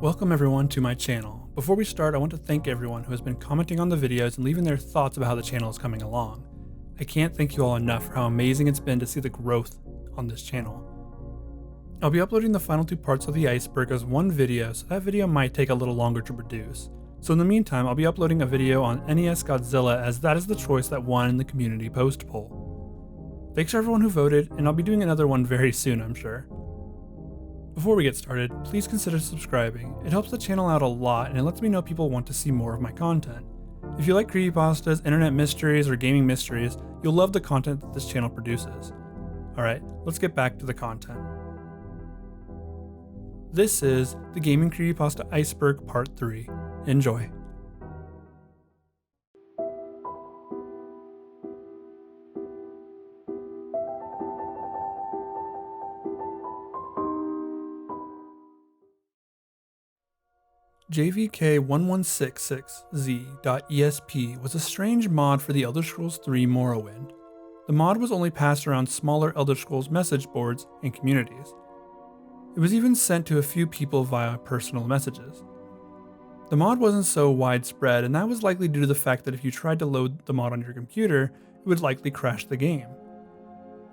Welcome everyone to my channel. Before we start, I want to thank everyone who has been commenting on the videos and leaving their thoughts about how the channel is coming along. I can't thank you all enough for how amazing it's been to see the growth on this channel. I'll be uploading the final two parts of the iceberg as one video, so that video might take a little longer to produce. So in the meantime, I'll be uploading a video on NES Godzilla, as that is the choice that won in the community post poll. Thanks to everyone who voted, and I'll be doing another one very soon, I'm sure. Before we get started, please consider subscribing. It helps the channel out a lot and it lets me know people want to see more of my content. If you like creepypastas, internet mysteries, or gaming mysteries, you'll love the content that this channel produces. Alright, let's get back to the content. This is the Gaming Creepypasta Iceberg Part 3. Enjoy. JVK1166Z.ESP was a strange mod for the Elder Scrolls 3 Morrowind. The mod was only passed around smaller Elder Scrolls message boards and communities. It was even sent to a few people via personal messages. The mod wasn't so widespread, and that was likely due to the fact that if you tried to load the mod on your computer, it would likely crash the game.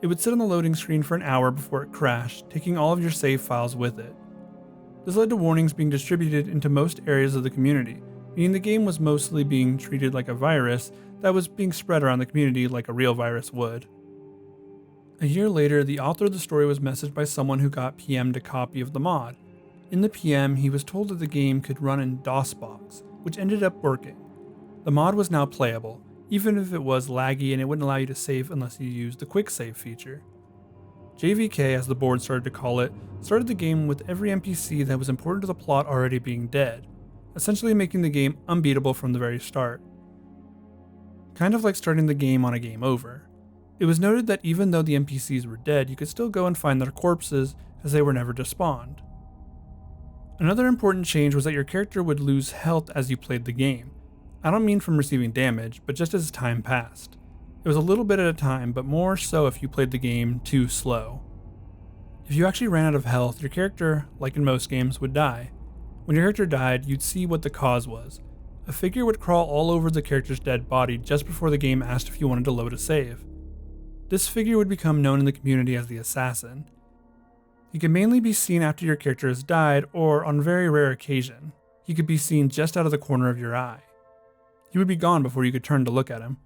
It would sit on the loading screen for an hour before it crashed, taking all of your save files with it. This led to warnings being distributed into most areas of the community, meaning the game was mostly being treated like a virus that was being spread around the community like a real virus would. A year later, the author of the story was messaged by someone who got PM'd a copy of the mod. In the PM, he was told that the game could run in DOSBox, which ended up working. The mod was now playable, even if it was laggy and it wouldn't allow you to save unless you used the quick save feature. JVK, as the board started to call it, started the game with every NPC that was important to the plot already being dead, essentially making the game unbeatable from the very start. Kind of like starting the game on a game over. It was noted that even though the NPCs were dead, you could still go and find their corpses, as they were never despawned. Another important change was that your character would lose health as you played the game. I don't mean from receiving damage, but just as time passed. It was a little bit at a time, but more so if you played the game too slow. If you actually ran out of health, your character, like in most games, would die. When your character died, you'd see what the cause was. A figure would crawl all over the character's dead body just before the game asked if you wanted to load a save. This figure would become known in the community as the Assassin. He could mainly be seen after your character has died, or on very rare occasion, he could be seen just out of the corner of your eye. He would be gone before you could turn to look at him.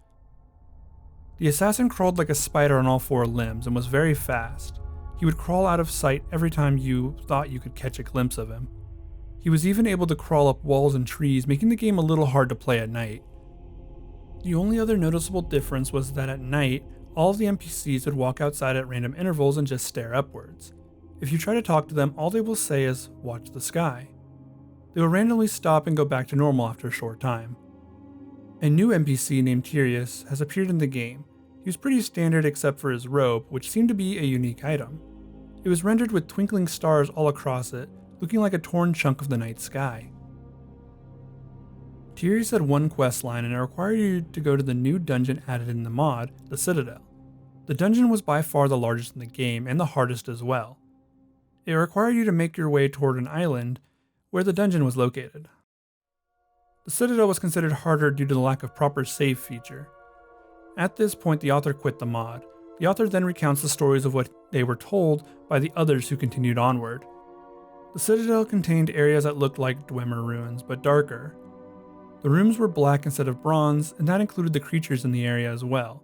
The assassin crawled like a spider on all four limbs and was very fast. He would crawl out of sight every time you thought you could catch a glimpse of him. He was even able to crawl up walls and trees, making the game a little hard to play at night. The only other noticeable difference was that at night, all of the NPCs would walk outside at random intervals and just stare upwards. If you try to talk to them, all they will say is, "Watch the sky." They will randomly stop and go back to normal after a short time. A new NPC named Tyrius has appeared in the game. He was pretty standard except for his robe, which seemed to be a unique item. It was rendered with twinkling stars all across it, looking like a torn chunk of the night sky. Tyrius had one quest line, and it required you to go to the new dungeon added in the mod, the Citadel. The dungeon was by far the largest in the game, and the hardest as well. It required you to make your way toward an island where the dungeon was located. The Citadel was considered harder due to the lack of proper save feature. At this point, the author quit the mod. The author then recounts the stories of what they were told by the others who continued onward. The Citadel contained areas that looked like Dwemer ruins, but darker. The rooms were black instead of bronze, and that included the creatures in the area as well.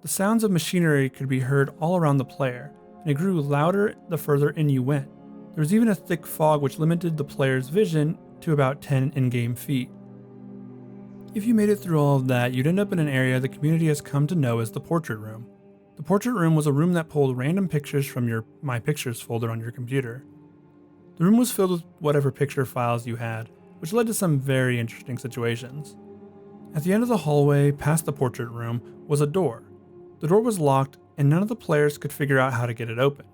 The sounds of machinery could be heard all around the player, and it grew louder the further in you went. There was even a thick fog which limited the player's vision to about 10 in-game feet. If you made it through all of that, you'd end up in an area the community has come to know as the Portrait Room. The Portrait Room was a room that pulled random pictures from your My Pictures folder on your computer. The room was filled with whatever picture files you had, which led to some very interesting situations. At the end of the hallway, past the Portrait Room, was a door. The door was locked, and none of the players could figure out how to get it open.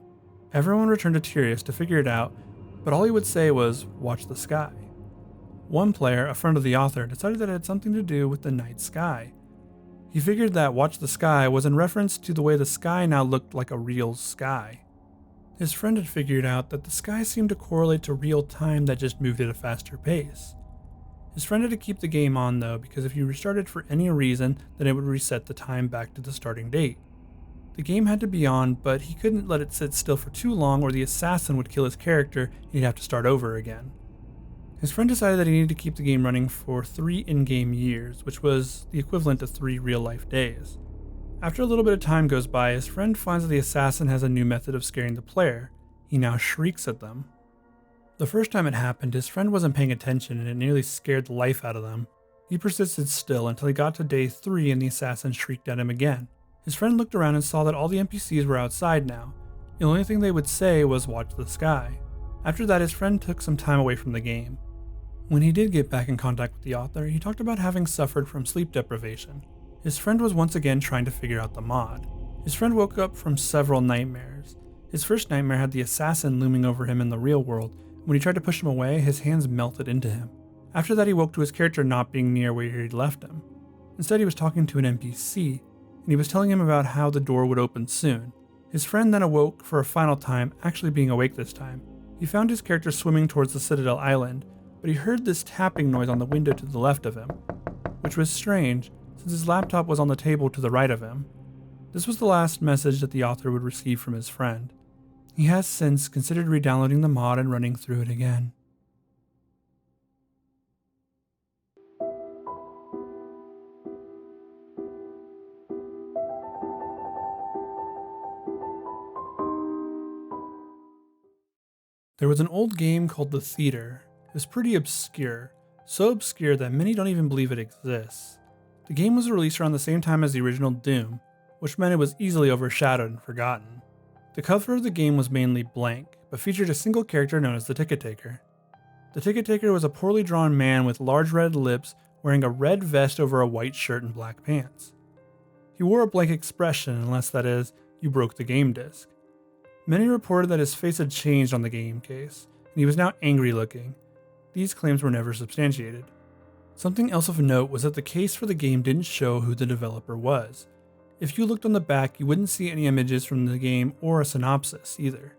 Everyone returned to Tyrius to figure it out, but all he would say was, "Watch the sky." One player, a friend of the author, decided that it had something to do with the night sky. He figured that "Watch the Sky" was in reference to the way the sky now looked like a real sky. His friend had figured out that the sky seemed to correlate to real time that just moved at a faster pace. His friend had to keep the game on though, because if you restarted for any reason, then it would reset the time back to the starting date. The game had to be on, but he couldn't let it sit still for too long or the assassin would kill his character and he'd have to start over again. His friend decided that he needed to keep the game running for 3 in-game years, which was the equivalent to 3 real-life days. After a little bit of time goes by, his friend finds that the assassin has a new method of scaring the player. He now shrieks at them. The first time it happened, his friend wasn't paying attention and it nearly scared the life out of them. He persisted still until he got to day 3 and the assassin shrieked at him again. His friend looked around and saw that all the NPCs were outside now. The only thing they would say was watch the sky. After that, his friend took some time away from the game. When he did get back in contact with the author, he talked about having suffered from sleep deprivation. His friend was once again trying to figure out the mod. His friend woke up from several nightmares. His first nightmare had the assassin looming over him in the real world. When he tried to push him away, his hands melted into him. After that, he woke to his character not being near where he'd left him. Instead, he was talking to an NPC, and he was telling him about how the door would open soon. His friend then awoke for a final time, actually being awake this time. He found his character swimming towards the Citadel Island, but he heard this tapping noise on the window to the left of him, which was strange since his laptop was on the table to the right of him. This was the last message that the author would receive from his friend. He has since considered re-downloading the mod and running through it again. There was an old game called The Theater. It was pretty obscure, so obscure that many don't even believe it exists. The game was released around the same time as the original Doom, which meant it was easily overshadowed and forgotten. The cover of the game was mainly blank, but featured a single character known as the Ticket Taker. The Ticket Taker was a poorly drawn man with large red lips wearing a red vest over a white shirt and black pants. He wore a blank expression unless, that is, you broke the game disc. Many reported that his face had changed on the game case, and he was now angry looking. These claims were never substantiated. Something else of note was that the case for the game didn't show who the developer was. If you looked on the back, you wouldn't see any images from the game or a synopsis either.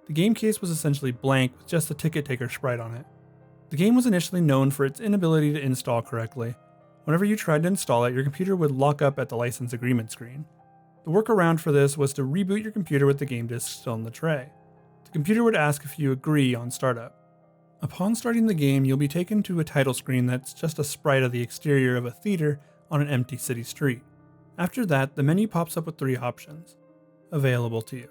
The game case was essentially blank with just the Ticket Taker sprite on it. The game was initially known for its inability to install correctly. Whenever you tried to install it, your computer would lock up at the license agreement screen. The workaround for this was to reboot your computer with the game disc still in the tray. The computer would ask if you agree on startup. Upon starting the game, you'll be taken to a title screen that's just a sprite of the exterior of a theater on an empty city street. After that, the menu pops up with 3 options available to you.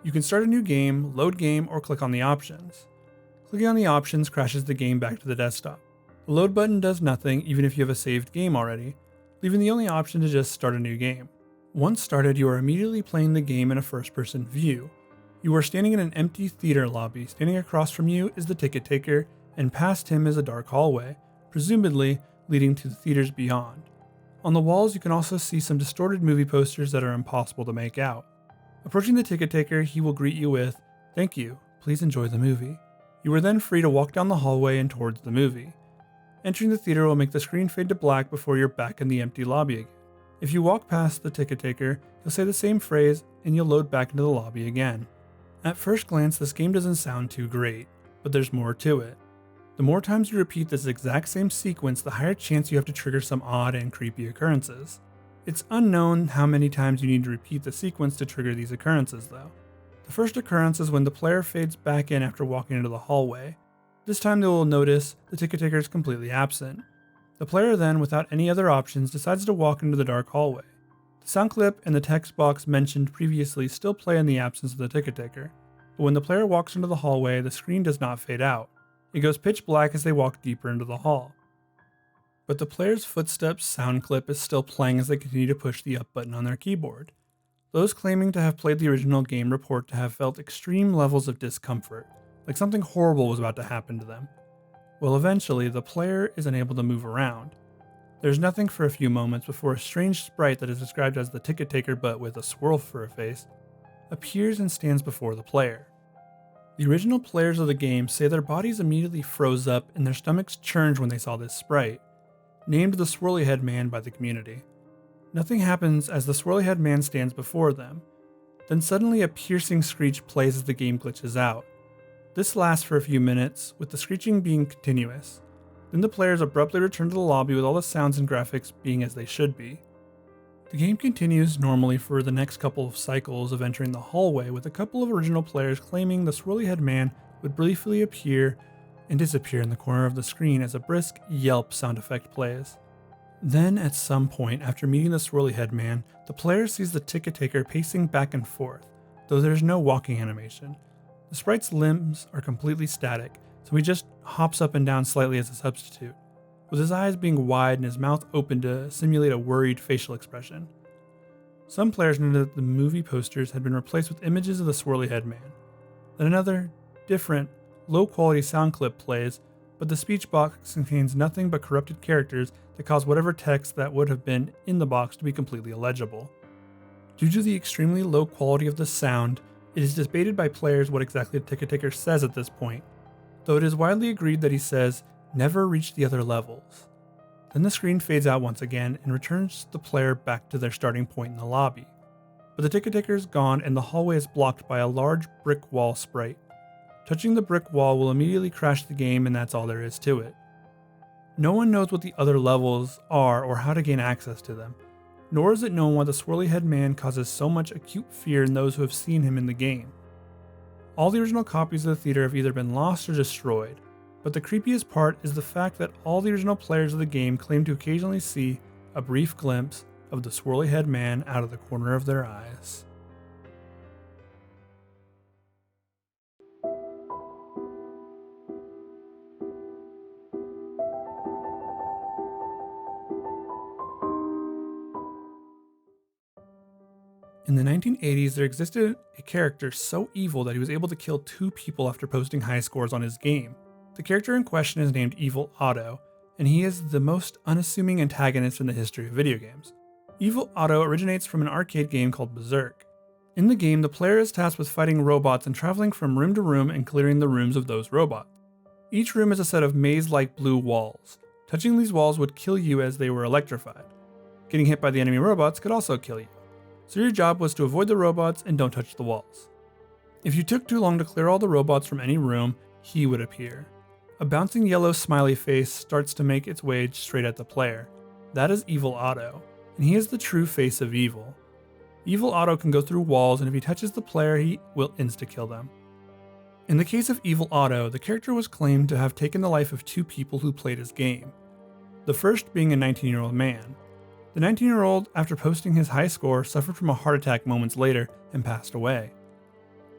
You can start a new game, load game, or click on the options. Clicking on the options crashes the game back to the desktop. The load button does nothing even if you have a saved game already, leaving the only option to just start a new game. Once started, you are immediately playing the game in a first-person view. You are standing in an empty theater lobby. Standing across from you is the Ticket Taker, and past him is a dark hallway, presumably leading to the theaters beyond. On the walls, you can also see some distorted movie posters that are impossible to make out. Approaching the Ticket Taker, he will greet you with, "Thank you, please enjoy the movie." You are then free to walk down the hallway and towards the movie. Entering the theater will make the screen fade to black before you're back in the empty lobby again. If you walk past the Ticket Taker, he'll say the same phrase and you'll load back into the lobby again. At first glance, this game doesn't sound too great, but there's more to it. The more times you repeat this exact same sequence, the higher chance you have to trigger some odd and creepy occurrences. It's unknown how many times you need to repeat the sequence to trigger these occurrences though. The first occurrence is when the player fades back in after walking into the hallway. This time they will notice the Ticket Taker is completely absent. The player then, without any other options, decides to walk into the dark hallway. The sound clip and the text box mentioned previously still play in the absence of the Ticket Taker, but when the player walks into the hallway, the screen does not fade out. It goes pitch black as they walk deeper into the hall. But the player's footsteps sound clip is still playing as they continue to push the up button on their keyboard. Those claiming to have played the original game report to have felt extreme levels of discomfort, like something horrible was about to happen to them. Well, eventually, the player is unable to move around. There's nothing for a few moments before a strange sprite that is described as the Ticket Taker but with a swirl for a face appears and stands before the player. The original players of the game say their bodies immediately froze up and their stomachs churned when they saw this sprite, named the Swirly Head Man by the community. Nothing happens as the Swirly Head Man stands before them. Then suddenly a piercing screech plays as the game glitches out. This lasts for a few minutes, with the screeching being continuous. Then the players abruptly return to the lobby with all the sounds and graphics being as they should be. The game continues normally for the next couple of cycles of entering the hallway, with a couple of original players claiming the swirly head man would briefly appear and disappear in the corner of the screen as a brisk yelp sound effect plays. Then, at some point after meeting the swirly head man, the player sees the ticket taker pacing back and forth, though there is no walking animation. The sprite's limbs are completely static, so he just hops up and down slightly as a substitute, with his eyes being wide and his mouth open to simulate a worried facial expression. Some players noted that the movie posters had been replaced with images of the swirly head man. Then another, different, low-quality sound clip plays, but the speech box contains nothing but corrupted characters that cause whatever text that would have been in the box to be completely illegible. Due to the extremely low quality of the sound, it is debated by players what exactly the ticket taker says at this point, though it is widely agreed that he says, "Never reach the other levels." Then the screen fades out once again and returns the player back to their starting point in the lobby. But the ticket taker is gone and the hallway is blocked by a large brick wall sprite. Touching the brick wall will immediately crash the game, and that's all there is to it. No one knows what the other levels are or how to gain access to them, nor is it known why the swirly head man causes so much acute fear in those who have seen him in the game. All the original copies of the theater have either been lost or destroyed, but the creepiest part is the fact that all the original players of the game claim to occasionally see a brief glimpse of the swirly head man out of the corner of their eyes. In the 1980s, there existed a character so evil that he was able to kill 2 people after posting high scores on his game. The character in question is named Evil Otto, and he is the most unassuming antagonist in the history of video games. Evil Otto originates from an arcade game called Berserk. In the game, the player is tasked with fighting robots and traveling from room to room and clearing the rooms of those robots. Each room is a set of maze-like blue walls. Touching these walls would kill you as they were electrified. Getting hit by the enemy robots could also kill you. So your job was to avoid the robots and don't touch the walls. If you took too long to clear all the robots from any room, he would appear. A bouncing yellow smiley face starts to make its way straight at the player. That is Evil Otto, and he is the true face of evil. Evil Otto can go through walls, and if he touches the player, he will insta-kill them. In the case of Evil Otto, the character was claimed to have taken the life of 2 people who played his game. The first being a 19-year-old man. The 19-year-old, after posting his high score, suffered from a heart attack moments later and passed away.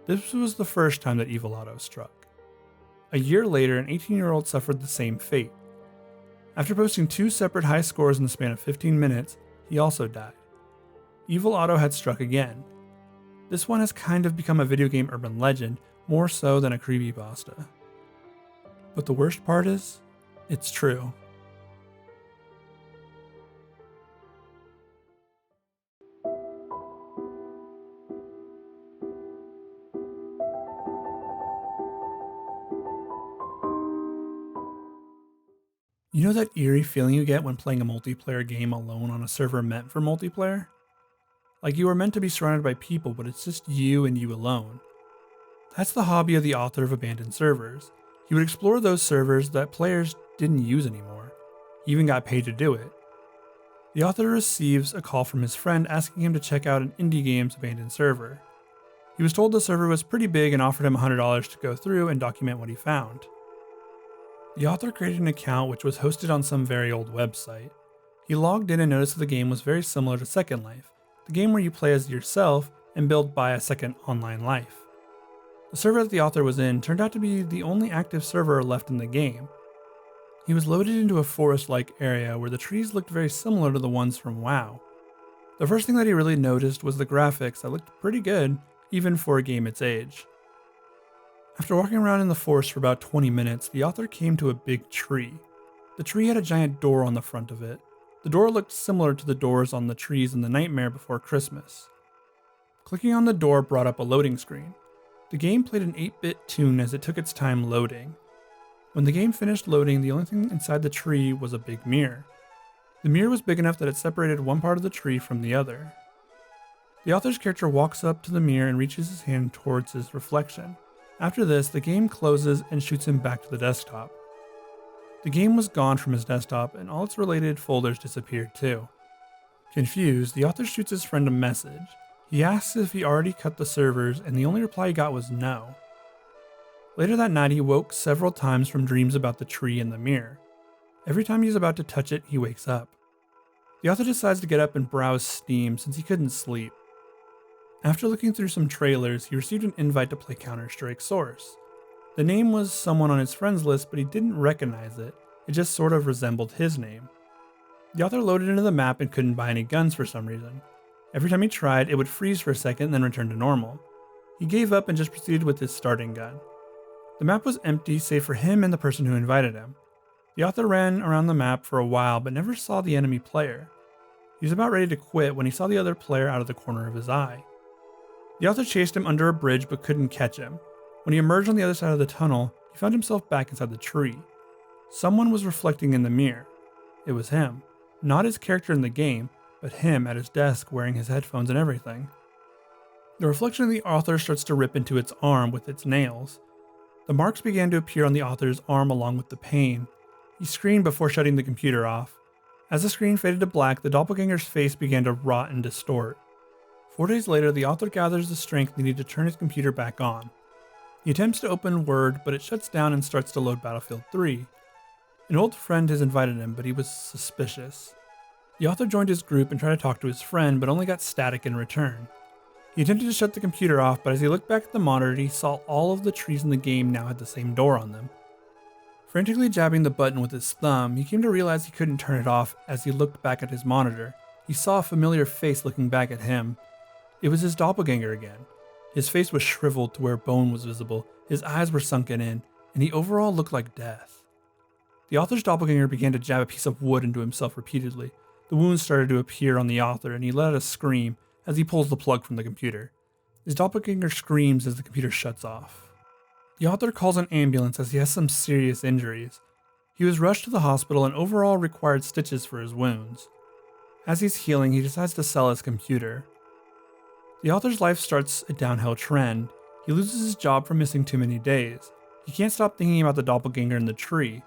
This was the first time that Evil Otto struck. A year later, an 18-year-old suffered the same fate. After posting 2 separate high scores in the span of 15 minutes, he also died. Evil Otto had struck again. This one has kind of become a video game urban legend, more so than a creepypasta. But the worst part is, it's true. You know that eerie feeling you get when playing a multiplayer game alone on a server meant for multiplayer? Like you are meant to be surrounded by people, but it's just you and you alone. That's the hobby of the author of Abandoned Servers. He would explore those servers that players didn't use anymore. He even got paid to do it. The author receives a call from his friend asking him to check out an indie game's abandoned server. He was told the server was pretty big and offered him $100 to go through and document what he found. The author created an account which was hosted on some very old website. He logged in and noticed that the game was very similar to Second Life, the game where you play as yourself and build by a second online life. The server that the author was in turned out to be the only active server left in the game. He was loaded into a forest-like area where the trees looked very similar to the ones from WoW. The first thing that he really noticed was the graphics that looked pretty good, even for a game its age. After walking around in the forest for about 20 minutes, the author came to a big tree. The tree had a giant door on the front of it. The door looked similar to the doors on the trees in The Nightmare Before Christmas. Clicking on the door brought up a loading screen. The game played an 8-bit tune as it took its time loading. When the game finished loading, the only thing inside the tree was a big mirror. The mirror was big enough that it separated one part of the tree from the other. The author's character walks up to the mirror and reaches his hand towards his reflection. After this, the game closes and shoots him back to the desktop. The game was gone from his desktop and all its related folders disappeared too. Confused, the author shoots his friend a message. He asks if he already cut the servers and the only reply he got was no. Later that night, he woke several times from dreams about the tree in the mirror. Every time he's about to touch it, he wakes up. The author decides to get up and browse Steam since he couldn't sleep. After looking through some trailers, he received an invite to play Counter-Strike Source. The name was someone on his friends list, but he didn't recognize it. It just sort of resembled his name. The author loaded into the map and couldn't buy any guns for some reason. Every time he tried, it would freeze for a second and then return to normal. He gave up and just proceeded with his starting gun. The map was empty save for him and the person who invited him. The author ran around the map for a while but never saw the enemy player. He was about ready to quit when he saw the other player out of the corner of his eye. The author chased him under a bridge but couldn't catch him. When he emerged on the other side of the tunnel, he found himself back inside the tree. Someone was reflecting in the mirror. It was him. Not his character in the game, but him at his desk wearing his headphones and everything. The reflection of the author starts to rip into its arm with its nails. The marks began to appear on the author's arm along with the pain. He screamed before shutting the computer off. As the screen faded to black, the doppelganger's face began to rot and distort. 4 days later, the author gathers the strength needed to turn his computer back on. He attempts to open Word, but it shuts down and starts to load Battlefield 3. An old friend has invited him, but he was suspicious. The author joined his group and tried to talk to his friend, but only got static in return. He attempted to shut the computer off, but as he looked back at the monitor, he saw all of the trees in the game now had the same door on them. Frantically jabbing the button with his thumb, he came to realize he couldn't turn it off as he looked back at his monitor. He saw a familiar face looking back at him. It was his doppelganger again. His face was shriveled to where bone was visible, his eyes were sunken in, and he overall looked like death. The author's doppelganger began to jab a piece of wood into himself repeatedly. The wounds started to appear on the author, and he let out a scream as he pulls the plug from the computer. His doppelganger screams as the computer shuts off. The author calls an ambulance as he has some serious injuries. He was rushed to the hospital and overall required stitches for his wounds. As he's healing, he decides to sell his computer. The author's life starts a downhill trend. He loses his job for missing too many days. He can't stop thinking about the doppelganger in the tree.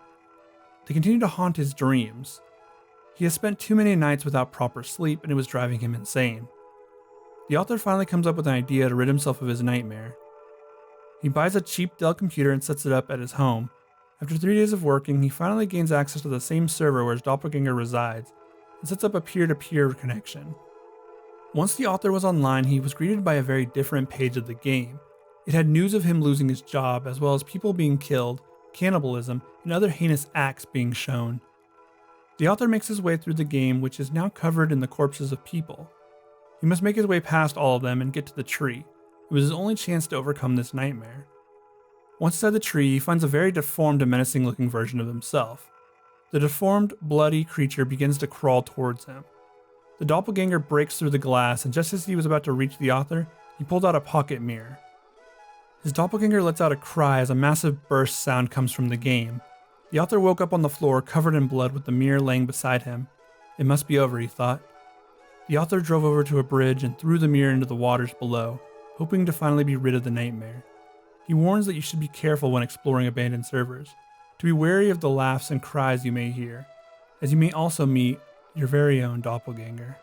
They continue to haunt his dreams. He has spent too many nights without proper sleep and it was driving him insane. The author finally comes up with an idea to rid himself of his nightmare. He buys a cheap Dell computer and sets it up at his home. After 3 days of working, he finally gains access to the same server where his doppelganger resides and sets up a peer-to-peer connection. Once the author was online, he was greeted by a very different page of the game. It had news of him losing his job as well as people being killed, cannibalism, and other heinous acts being shown. The author makes his way through the game, which is now covered in the corpses of people. He must make his way past all of them and get to the tree. It was his only chance to overcome this nightmare. Once inside the tree, he finds a very deformed and menacing looking version of himself. The deformed, bloody creature begins to crawl towards him. The doppelganger breaks through the glass, and just as he was about to reach the author, he pulled out a pocket mirror. His doppelganger lets out a cry as a massive burst sound comes from the game. The author woke up on the floor covered in blood with the mirror laying beside him. It must be over, he thought. The author drove over to a bridge and threw the mirror into the waters below, hoping to finally be rid of the nightmare. He warns that you should be careful when exploring abandoned servers, to be wary of the laughs and cries you may hear, as you may also meet your very own doppelganger.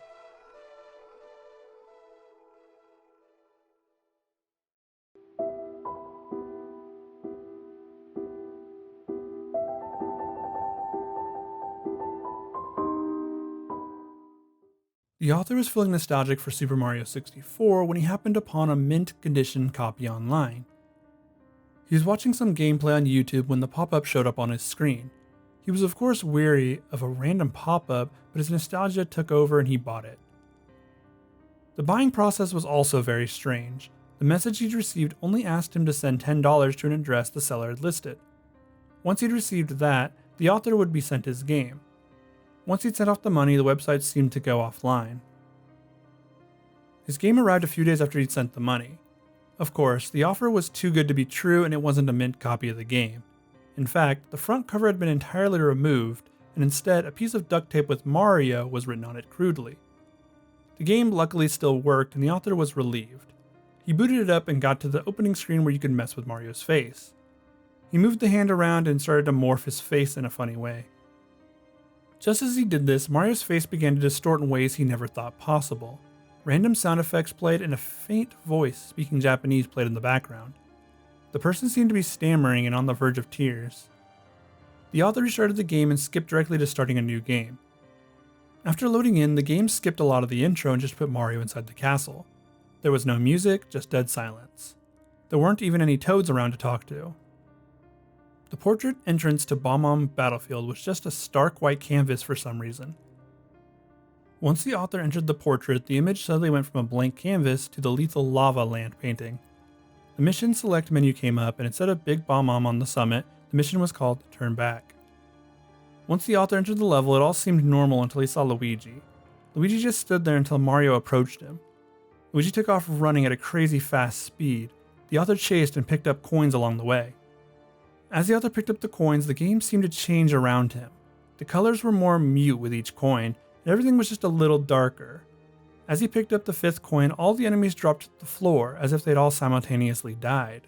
The author was feeling nostalgic for Super Mario 64 when he happened upon a mint condition copy online. He was watching some gameplay on YouTube when the pop-up showed up on his screen. He was of course weary of a random pop-up, but his nostalgia took over and he bought it. The buying process was also very strange. The message he'd received only asked him to send $10 to an address the seller had listed. Once he'd received that, the author would be sent his game. Once he'd sent off the money, the website seemed to go offline. His game arrived a few days after he'd sent the money. Of course, the offer was too good to be true and it wasn't a mint copy of the game. In fact, the front cover had been entirely removed, and instead a piece of duct tape with Mario was written on it crudely. The game luckily still worked and the author was relieved. He booted it up and got to the opening screen where you could mess with Mario's face. He moved the hand around and started to morph his face in a funny way. Just as he did this, Mario's face began to distort in ways he never thought possible. Random sound effects played and a faint voice speaking Japanese played in the background. The person seemed to be stammering and on the verge of tears. The author restarted the game and skipped directly to starting a new game. After loading in, the game skipped a lot of the intro and just put Mario inside the castle. There was no music, just dead silence. There weren't even any toads around to talk to. The portrait entrance to Bomb Battlefield was just a stark white canvas for some reason. Once the author entered the portrait, the image suddenly went from a blank canvas to the lethal lava land painting. The mission select menu came up, and instead of Big Bomb on the summit, the mission was called Turn Back. Once the author entered the level, it all seemed normal until he saw Luigi. Luigi just stood there until Mario approached him. Luigi took off running at a crazy fast speed. The author chased and picked up coins along the way. As the author picked up the coins, the game seemed to change around him. The colors were more mute with each coin, and everything was just a little darker. As he picked up the 5th coin, all the enemies dropped to the floor, as if they'd all simultaneously died.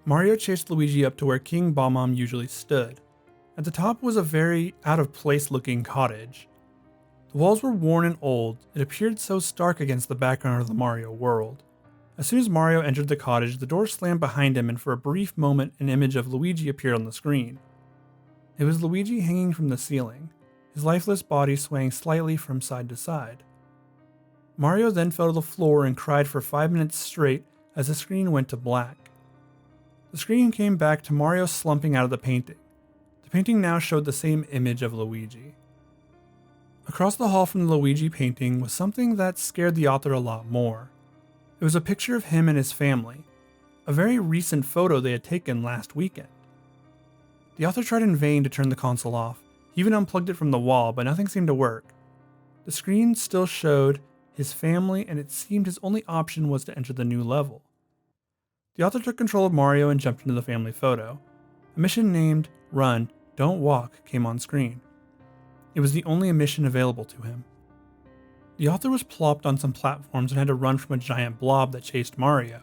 Mario chased Luigi up to where King Bomb usually stood. At the top was a very out-of-place looking cottage. The walls were worn and old. It appeared so stark against the background of the Mario world. As soon as Mario entered the cottage, the door slammed behind him and for a brief moment an image of Luigi appeared on the screen. It was Luigi hanging from the ceiling, his lifeless body swaying slightly from side to side. Mario then fell to the floor and cried for 5 minutes straight as the screen went to black. The screen came back to Mario slumping out of the painting. The painting now showed the same image of Luigi. Across the hall from the Luigi painting was something that scared the author a lot more. It was a picture of him and his family, a very recent photo they had taken last weekend. The author tried in vain to turn the console off. He even unplugged it from the wall, but nothing seemed to work. The screen still showed his family, and it seemed his only option was to enter the new level. The author took control of Mario and jumped into the family photo. A mission named Run, Don't Walk came on screen. It was the only mission available to him. The author was plopped on some platforms and had to run from a giant blob that chased Mario.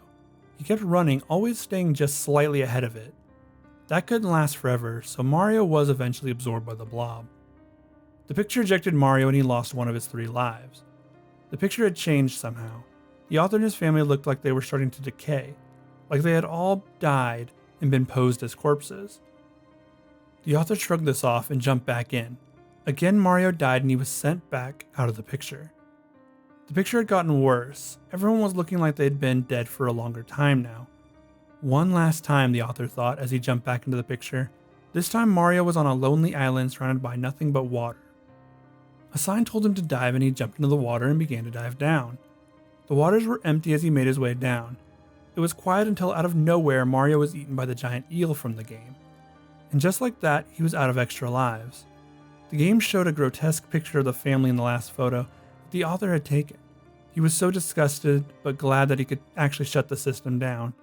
He kept running, always staying just slightly ahead of it. That couldn't last forever, so Mario was eventually absorbed by the blob. The picture ejected Mario and he lost one of his 3 lives. The picture had changed somehow. The author and his family looked like they were starting to decay, like they had all died and been posed as corpses. The author shrugged this off and jumped back in. Again, Mario died and he was sent back out of the picture. The picture had gotten worse. Everyone was looking like they'd been dead for a longer time now. One last time, the author thought as he jumped back into the picture. This time Mario was on a lonely island surrounded by nothing but water. A sign told him to dive and he jumped into the water and began to dive down. The waters were empty as he made his way down. It was quiet until out of nowhere Mario was eaten by the giant eel from the game. And just like that, he was out of extra lives. The game showed a grotesque picture of the family in the last photo that the author had taken. He was so disgusted, but glad that he could actually shut the system down.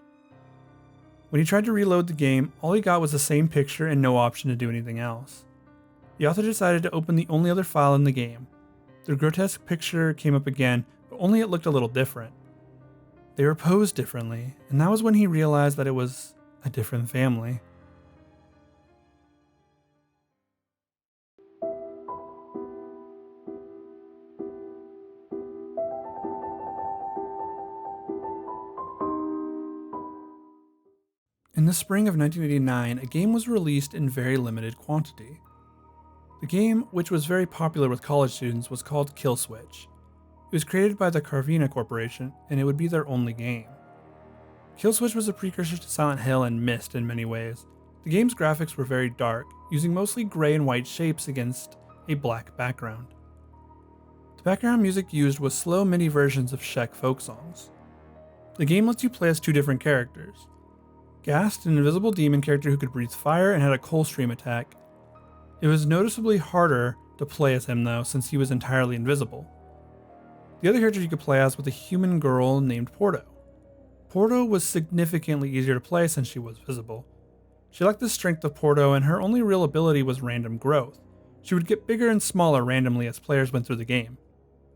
When he tried to reload the game, all he got was the same picture and no option to do anything else. The author decided to open the only other file in the game. The grotesque picture came up again, but only it looked a little different. They were posed differently, and that was when he realized that it was a different family. In the spring of 1989, a game was released in very limited quantity. The game, which was very popular with college students, was called Killswitch. It was created by the Carvina Corporation, and it would be their only game. Killswitch was a precursor to Silent Hill and Myst in many ways. The game's graphics were very dark, using mostly gray and white shapes against a black background. The background music used was slow MIDI versions of Czech folk songs. The game lets you play as 2 different characters. Gast, an invisible demon character who could breathe fire and had a coal stream attack. It was noticeably harder to play as him though, since he was entirely invisible. The other character you could play as was a human girl named Porto. Porto was significantly easier to play since she was visible. She lacked the strength of Porto and her only real ability was random growth. She would get bigger and smaller randomly as players went through the game.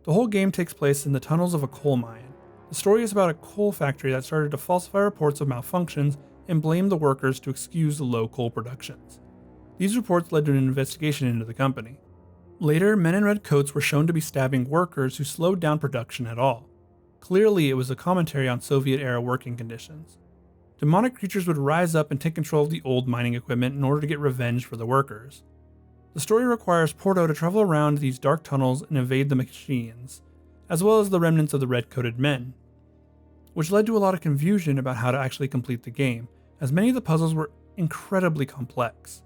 The whole game takes place in the tunnels of a coal mine. The story is about a coal factory that started to falsify reports of malfunctions and blame the workers to excuse the low coal productions. These reports led to an investigation into the company. Later, men in red coats were shown to be stabbing workers who slowed down production at all. Clearly, it was a commentary on Soviet-era working conditions. Demonic creatures would rise up and take control of the old mining equipment in order to get revenge for the workers. The story requires Porto to travel around these dark tunnels and evade the machines, as well as the remnants of the red-coated men, which led to a lot of confusion about how to actually complete the game, as many of the puzzles were incredibly complex.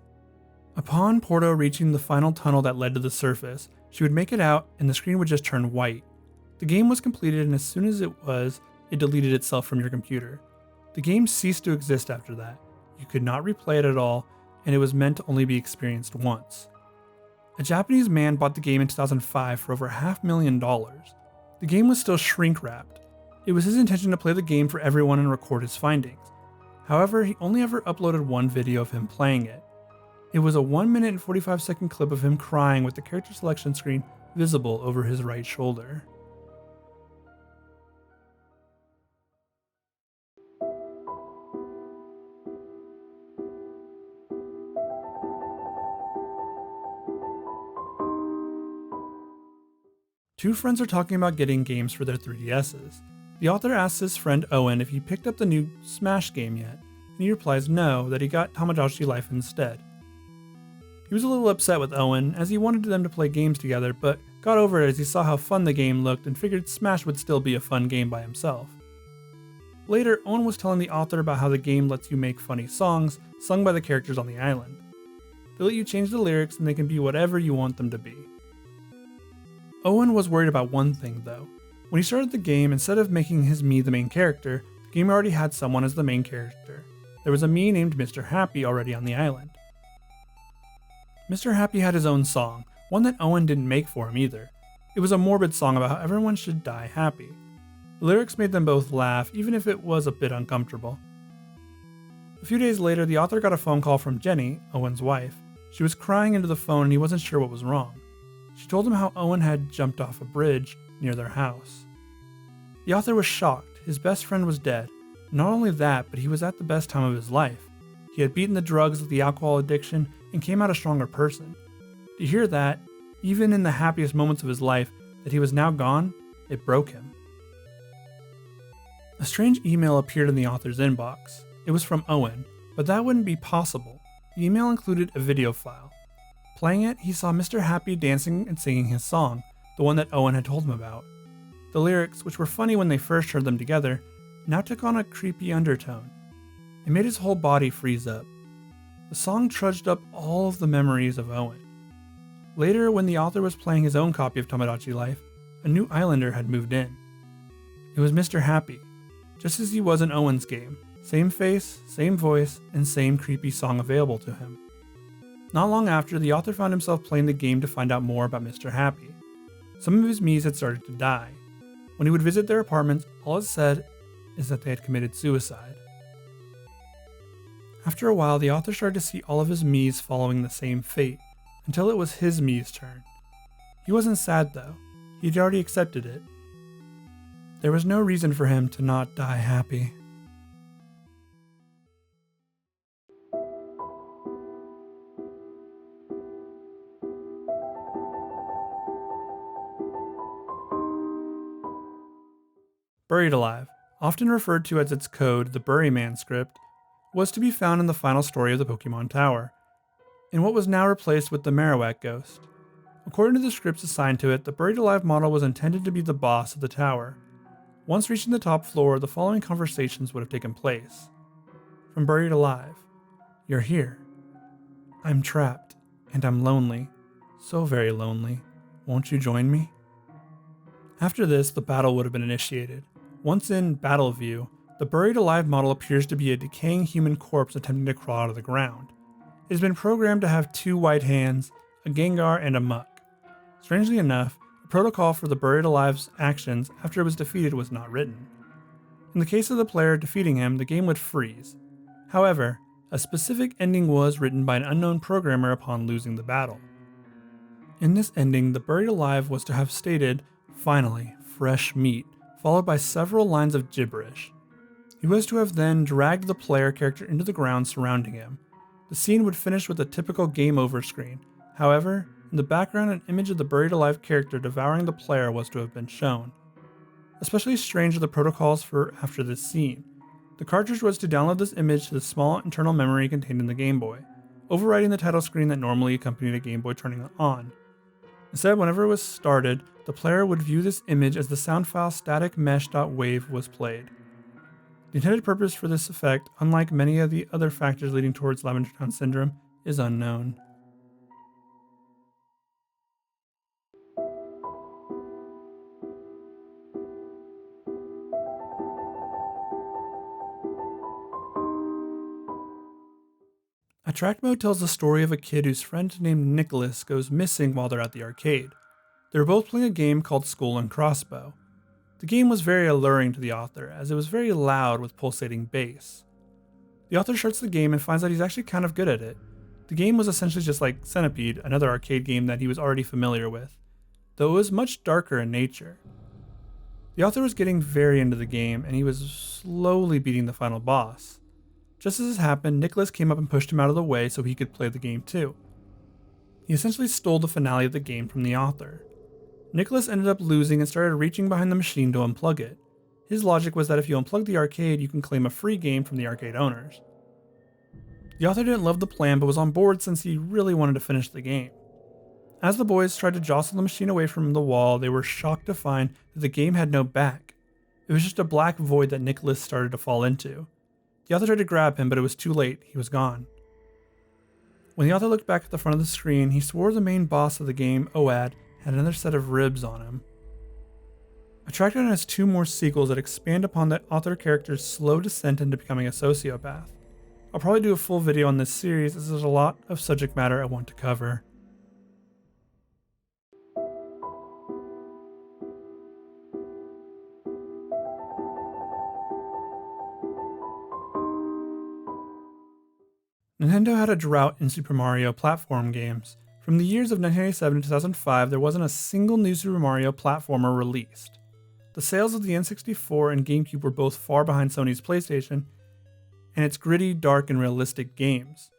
Upon Porto reaching the final tunnel that led to the surface, she would make it out and the screen would just turn white. The game was completed, and as soon as it deleted itself from your computer. The game ceased to exist after that. You could not replay it at all, and it was meant to only be experienced once. A Japanese man bought the game in 2005 for over $500,000. The game was still shrink-wrapped. It was his intention to play the game for everyone and record his findings. However, he only ever uploaded one video of him playing it. It was a 1 minute and 45-second clip of him crying with the character selection screen visible over his right shoulder. Two friends are talking about getting games for their 3DSs. The author asks his friend Owen if he picked up the new Smash game yet, and he replies no, that he got Tamagotchi Life instead. He was a little upset with Owen, as he wanted them to play games together, but got over it as he saw how fun the game looked and figured Smash would still be a fun game by himself. Later, Owen was telling the author about how the game lets you make funny songs sung by the characters on the island. They let you change the lyrics and they can be whatever you want them to be. Owen was worried about one thing though. When he started the game, instead of making his Mii the main character, the game already had someone as the main character. There was a Mii named Mr. Happy already on the island. Mr. Happy had his own song, one that Owen didn't make for him either. It was a morbid song about how everyone should die happy. The lyrics made them both laugh, even if it was a bit uncomfortable. A few days later, the author got a phone call from Jenny, Owen's wife. She was crying into the phone and he wasn't sure what was wrong. She told him how Owen had jumped off a bridge near their house. The author was shocked. His best friend was dead. Not only that, but he was at the best time of his life. He had beaten the drugs, the alcohol addiction, and came out a stronger person. To hear that, even in the happiest moments of his life, that he was now gone, it broke him. A strange email appeared in the author's inbox. It was from Owen, but that wouldn't be possible. The email included a video file. Playing it, he saw Mr. Happy dancing and singing his song, the one that Owen had told him about. The lyrics, which were funny when they first heard them together, now took on a creepy undertone. It made his whole body freeze up. The song trudged up all of the memories of Owen. Later, when the author was playing his own copy of Tamagotchi Life, a new islander had moved in. It was Mr. Happy, just as he was in Owen's game. Same face, same voice, and same creepy song available to him. Not long after, the author found himself playing the game to find out more about Mr. Happy. Some of his Miis had started to die. When he would visit their apartments, all it said is that they had committed suicide. After a while, the author started to see all of his Miis following the same fate, until it was his Mii's turn. He wasn't sad though. He'd already accepted it. There was no reason for him to not die happy. Buried Alive, often referred to as its code, the Buryman script, was to be found in the final story of the Pokemon Tower, in what was now replaced with the Marowak Ghost. According to the scripts assigned to it, the Buried Alive model was intended to be the boss of the tower. Once reaching the top floor, the following conversations would have taken place. From Buried Alive: "You're here. I'm trapped, and I'm lonely. So very lonely. Won't you join me?" After this, the battle would have been initiated. Once in battle view, the Buried Alive model appears to be a decaying human corpse attempting to crawl out of the ground. It has been programmed to have 2 white hands, a Gengar, and a Muck. Strangely enough, the protocol for the Buried Alive's actions after it was defeated was not written. In the case of the player defeating him, the game would freeze. However, a specific ending was written by an unknown programmer upon losing the battle. In this ending, the Buried Alive was to have stated, Finally, fresh meat, followed by several lines of gibberish. He was to have then dragged the player character into the ground surrounding him. The scene would finish with a typical game over screen. However, in the background, an image of the buried alive character devouring the player was to have been shown. Especially strange are the protocols for after this scene. The cartridge was to download this image to the small internal memory contained in the Game Boy, overriding the title screen that normally accompanied a Game Boy turning it on. Instead, whenever it was started, the player would view this image as the sound file static mesh.wave was played. The intended purpose for this effect, unlike many of the other factors leading towards Lavender Town Syndrome, is unknown. Attract Mode tells the story of a kid whose friend named Nicholas goes missing while they're at the arcade. They were both playing a game called Skull and Crossbow. The game was very alluring to the author, as it was very loud with pulsating bass. The author starts the game and finds that he's actually kind of good at it. The game was essentially just like Centipede, another arcade game that he was already familiar with, though it was much darker in nature. The author was getting very into the game, and he was slowly beating the final boss. Just as this happened, Nicholas came up and pushed him out of the way so he could play the game too. He essentially stole the finale of the game from the author. Nicholas ended up losing and started reaching behind the machine to unplug it. His logic was that if you unplug the arcade, you can claim a free game from the arcade owners. The author didn't love the plan but was on board since he really wanted to finish the game. As the boys tried to jostle the machine away from the wall, they were shocked to find that the game had no back. It was just a black void that Nicholas started to fall into. The author tried to grab him, but it was too late. He was gone. When the author looked back at the front of the screen, he swore the main boss of the game, Oad, had another set of ribs on him. Attracted has 2 more sequels that expand upon the author character's slow descent into becoming a sociopath. I'll probably do a full video on this series as there's a lot of subject matter I want to cover. Nintendo had a drought in Super Mario platform games. From the years of 1997 to 2005, there wasn't a single new Super Mario platformer released. The sales of the N64 and GameCube were both far behind Sony's PlayStation and its gritty, dark, and realistic games.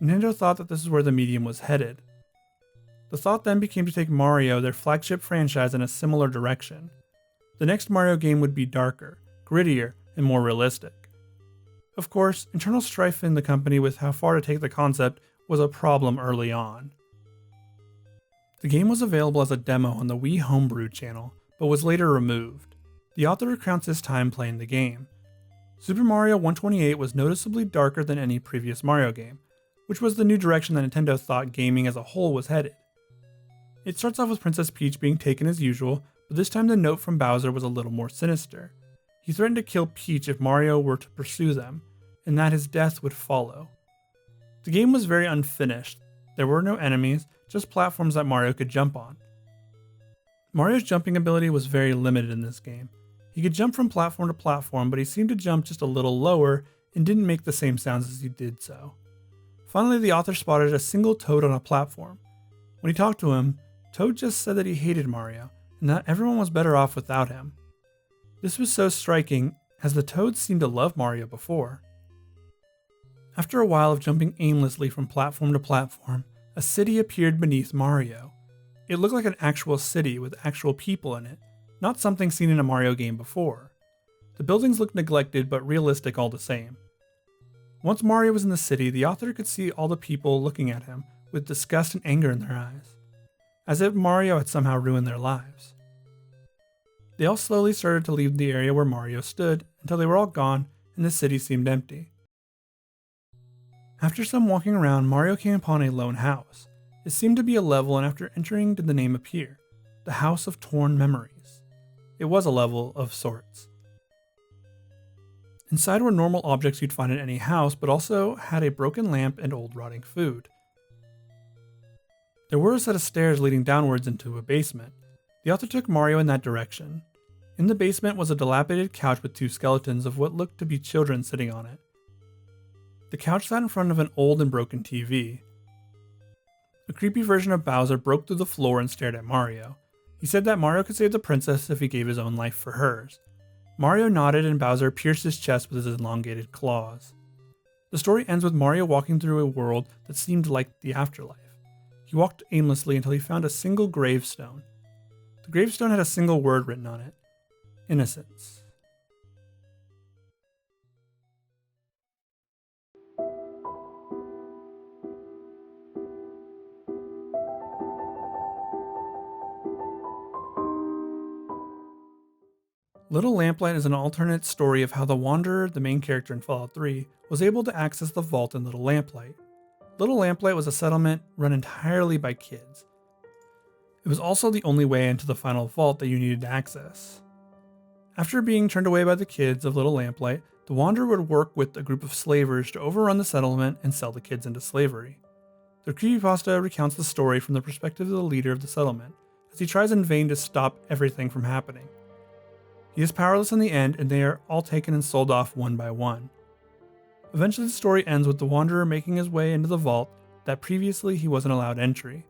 Nintendo thought that this is where the medium was headed. The thought then became to take Mario, their flagship franchise, in a similar direction. The next Mario game would be darker, grittier, and more realistic. Of course, internal strife in the company with how far to take the concept was a problem early on. The game was available as a demo on the Wii Homebrew channel, but was later removed. The author recounts his time playing the game. Super Mario 128 was noticeably darker than any previous Mario game, which was the new direction that Nintendo thought gaming as a whole was headed. It starts off with Princess Peach being taken as usual, but this time the note from Bowser was a little more sinister. He threatened to kill Peach if Mario were to pursue them, and that his death would follow. The game was very unfinished. There were no enemies, just platforms that Mario could jump on. Mario's jumping ability was very limited in this game. He could jump from platform to platform, but he seemed to jump just a little lower and didn't make the same sounds as he did so. Finally, the author spotted a single Toad on a platform. When he talked to him, Toad just said that he hated Mario, and that everyone was better off without him. This was so striking, as the Toads seemed to love Mario before. After a while of jumping aimlessly from platform to platform, a city appeared beneath Mario. It looked like an actual city with actual people in it, not something seen in a Mario game before. The buildings looked neglected but realistic all the same. Once Mario was in the city, the author could see all the people looking at him with disgust and anger in their eyes, as if Mario had somehow ruined their lives. They all slowly started to leave the area where Mario stood until they were all gone and the city seemed empty. After some walking around, Mario came upon a lone house. It seemed to be a level, and after entering did the name appear, the House of Torn Memories. It was a level of sorts. Inside were normal objects you'd find in any house, but also had a broken lamp and old rotting food. There were a set of stairs leading downwards into a basement. The author took Mario in that direction. In the basement was a dilapidated couch with 2 skeletons of what looked to be children sitting on it. The couch sat in front of an old and broken TV. A creepy version of Bowser broke through the floor and stared at Mario. He said that Mario could save the princess if he gave his own life for hers. Mario nodded and Bowser pierced his chest with his elongated claws. The story ends with Mario walking through a world that seemed like the afterlife. He walked aimlessly until he found a single gravestone. The gravestone had a single word written on it: innocence. Little Lamplight is an alternate story of how the Wanderer, the main character in Fallout 3, was able to access the vault in Little Lamplight. Little Lamplight was a settlement run entirely by kids. It was also the only way into the final vault that you needed to access. After being turned away by the kids of Little Lamplight, the Wanderer would work with a group of slavers to overrun the settlement and sell the kids into slavery. The creepypasta recounts the story from the perspective of the leader of the settlement, as he tries in vain to stop everything from happening. He is powerless in the end, and they are all taken and sold off one by one. Eventually the story ends with the Wanderer making his way into the vault that previously he wasn't allowed entry.